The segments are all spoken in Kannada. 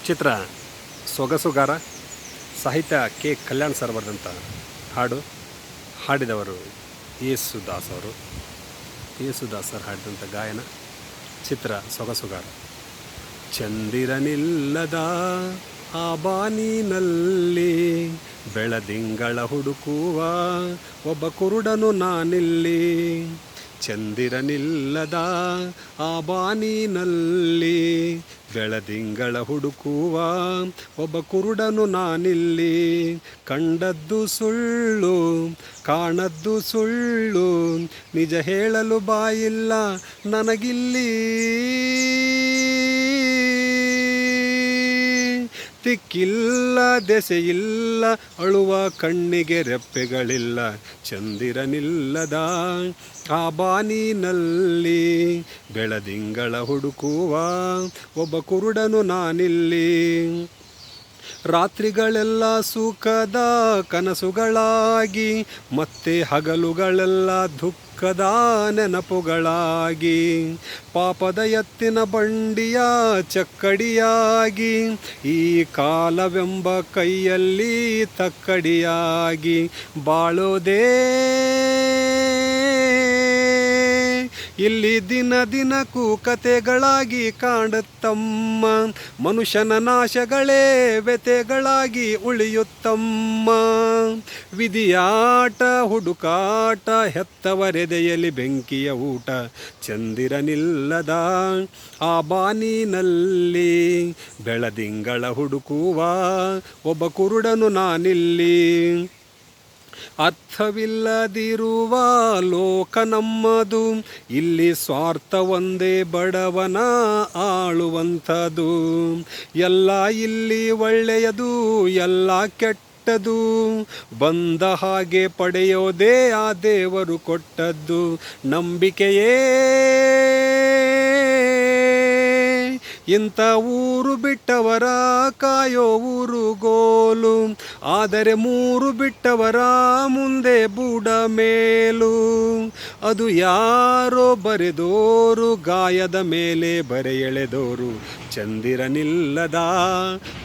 ಚಿತ್ರ ಸೊಗಸುಗಾರ. ಸಾಹಿತ್ಯ ಕೆ ಕಲ್ಯಾಣ್ ಸರ್ ಬರೆದಂಥ ಹಾಡು. ಹಾಡಿದವರು ಯೇಸುದಾಸ್ ಅವರು. ಯೇಸುದಾಸ್ ಸರ್ ಹಾಡಿದಂಥ ಗಾಯನ. ಚಿತ್ರ ಸೊಗಸುಗಾರ. ಚಂದಿರನಿಲ್ಲದ ಆ ಬಾನಿನಲ್ಲಿ ಬೆಳದಿಂಗಳ ಹುಡುಕುವ ಒಬ್ಬ ಕುರುಡನು ನಾನಿಲ್ಲಿ. ಚಂದಿರನಿಲ್ಲದ ಆ ಬಾನಿನಲ್ಲಿ ಬೆಳದಿಂಗಳ ಹುಡುಕುವ ಒಬ್ಬ ಕುರುಡನು ನಾನಿಲ್ಲಿ. ಕಂಡದ್ದು ಸುಳ್ಳು, ಕಾಣದ್ದು ಸುಳ್ಳು, ನಿಜ ಹೇಳಲು ಬಾಯಿಲ್ಲ ನನಗಿಲ್ಲಿ. ದಿಕ್ಕಿಲ್ಲ ದೆಸೆಯಿಲ್ಲ, ಅಳುವ ಕಣ್ಣಿಗೆ ರೆಪ್ಪೆಗಳಿಲ್ಲ. ಚಂದಿರನಿಲ್ಲದ ಆ ಬಾನಿನಲ್ಲಿ ಬೆಳದಿಂಗಳ ಹುಡುಕುವ ಒಬ್ಬ ಕುರುಡನು ನಾನಿಲ್ಲಿ. ರಾತ್ರಿಗಳೆಲ್ಲ ಸುಖದ ಕನಸುಗಳಾಗಿ, ಮತ್ತೆ ಹಗಲುಗಳೆಲ್ಲ ದುಃಖದ ನೆನಪುಗಳಾಗಿ, ಪಾಪದ ಎತ್ತಿನ ಬಂಡಿಯ ಚಕ್ಕಡಿಯಾಗಿ, ಈ ಕಾಲವೆಂಬ ಕೈಯಲ್ಲಿ ತಕ್ಕಡಿಯಾಗಿ ಬಾಳೋದೇ ಇಲ್ಲಿ ದಿನ ದಿನಕ್ಕೂ ಕತೆಗಳಾಗಿ ಕಾಣುತ್ತಮ್ಮ. ಮನುಷ್ಯನ ನಾಶಗಳೇ ವ್ಯತೆಗಳಾಗಿ ಉಳಿಯುತ್ತಮ್ಮ. ವಿಧಿಯಾಟ ಹುಡುಕಾಟ, ಹೆತ್ತವರೆದೆಯಲ್ಲಿ ಬೆಂಕಿಯ ಊಟ. ಚಂದಿರನಿಲ್ಲದ ಆ ಬಾನಿನಲ್ಲಿ ಬೆಳದಿಂಗಳ ಹುಡುಕುವ ಒಬ್ಬ ಕುರುಡನು ನಾನಿಲ್ಲಿ. ಅರ್ಥವಿಲ್ಲದಿರುವ ಲೋಕ ನಮ್ಮದು, ಇಲ್ಲಿ ಸ್ವಾರ್ಥ ಒಂದೇ ಬಡವನ ಆಳುವಂಥದ್ದು. ಎಲ್ಲ ಇಲ್ಲಿ ಒಳ್ಳೆಯದು, ಎಲ್ಲ ಕೆಟ್ಟದು, ಬಂದ ಹಾಗೆ ಪಡೆಯೋದೇ ಆ ದೇವರು ಕೊಟ್ಟದ್ದು. ನಂಬಿಕೆಯೇ ಇಂಥ ಊರು ಬಿಟ್ಟವರ ಕಾಯೋ ಊರುಗೋಲು, ಆದರೆ ಮೂರು ಬಿಟ್ಟವರ ಮುಂದೆ ಬೂಡ ಮೇಲು. ಅದು ಯಾರೋ ಬರೆದೋರು, ಗಾಯದ ಮೇಲೆ ಬರೆ ಎಳೆದೋರು. ಚಂದಿರನಿಲ್ಲದ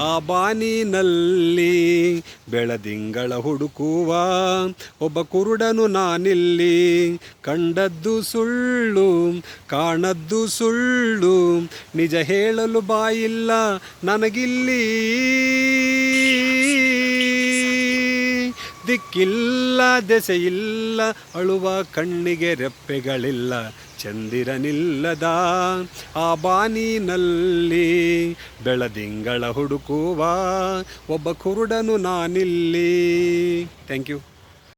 ಆ ಬಾನಿನಲ್ಲಿ ಬೆಳದಿಂಗಳ ಹುಡುಕುವ ಒಬ್ಬ ಕುರುಡನು ನಾನಿಲ್ಲಿ. ಕಂಡದ್ದು ಸುಳ್ಳು, ಕಾಣದ್ದು ಸುಳ್ಳು, ನಿಜ ಹೇಳಲು ಬಾಯಿಲ್ಲ ನನಗಿಲ್ಲಿ. ದಿಕ್ಕಿಲ್ಲ ದೆಸೆಯಿಲ್ಲ, ಅಳುವ ಕಣ್ಣಿಗೆ ರೆಪ್ಪೆಗಳಿಲ್ಲ. ಚಂದಿರನಿಲ್ಲದ ಆ ಬಾನಿನಲ್ಲಿ ಬೆಳದಿಂಗಳ ಹುಡುಕುವ ಒಬ್ಬ ಕುರುಡನು ನಾನಿಲ್ಲಿ. Thank you.